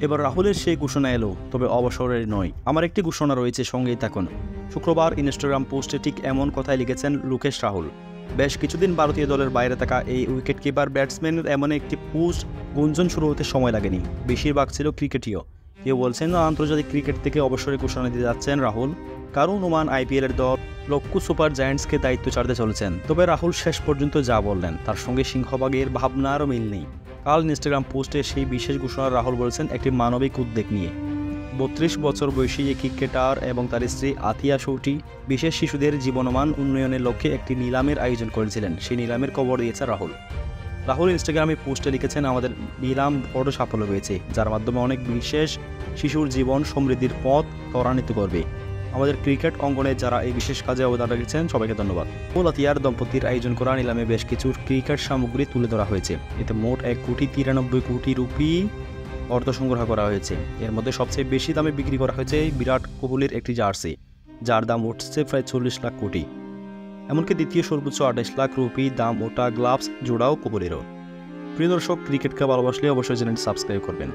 এবার রাহুলের সেই ঘোষণা এলো, তবে অবসরের নয়। আমার একটি ঘোষণা রয়েছে, সঙ্গেই থাকুন। শুক্রবার ইনস্টাগ্রাম পোস্টে ঠিক এমন কথাই লিখেছেন লোকেশ রাহুল। বেশ কিছুদিন ভারতীয় দলের বাইরে থাকা এই উইকেট কিপার ব্যাটসম্যানের এমন একটি পোস্ট গুঞ্জন শুরু হতে সময় লাগেনি। বেশিরভাগ ছিল ক্রিকেটীয়। কেউ বলছেন আন্তর্জাতিক ক্রিকেট থেকে অবসরের ঘোষণা দিতে যাচ্ছেন রাহুল, কারণ ওমান আইপিএলের দল লক্ষ্য সুপার জায়ান্টসকে দায়িত্ব ছাড়তে চলেছেন। তবে রাহুল শেষ পর্যন্ত যা বললেন তার সঙ্গে সিংহভাগের ভাবনারও মিল নেই। কাল ইনস্টাগ্রাম পোস্টে সেই বিশেষ ঘোষণা রাহুল বলছেন একটি মানবিক উদ্বেগ নিয়ে। 32 বছর বয়সী এই ক্রিকেটার এবং তার স্ত্রী আতিয়া সৌটি বিশেষ শিশুদের জীবনমান উন্নয়নের লক্ষ্যে একটি নিলামের আয়োজন করেছিলেন। সেই নিলামের খবর দিয়েছে রাহুল। রাহুল ইনস্টাগ্রামে পোস্টে লিখেছেন, আমাদের নিলাম বড় সাফল্য হয়েছে, যার মাধ্যমে অনেক বিশেষ শিশুর জীবন সমৃদ্ধির পথ ত্বরান্বিত করবে। আমাদের ক্রিকেট অঙ্গনে যারা এই বিশেষ কাজে অবদান রেখেছেন সবাইকে ধন্যবাদ। আতিয়ার দম্পতির আয়োজন করা নিলামে বেশ কিছু ক্রিকেট সামগ্রী তুলে ধরা হয়েছে। এতে মোট 1,93,00,00,000 রুপি অর্থ সংগ্রহ করা হয়েছে। এর মধ্যে সবচেয়ে বেশি দামে বিক্রি করা হয়েছে বিরাট কোহলির একটি জার্সি, যার দাম উঠছে প্রায় 40 লাখ কোটি। এমনকি দ্বিতীয় সর্বোচ্চ 28 লাখ রুপি দাম ওঠা গ্লাভস জোড়াও কোহলিরও। প্রিয় দর্শক, ক্রিকেটকে ভালোবাসলে অবশ্যই চ্যানেলটি সাবস্ক্রাইব করবেন।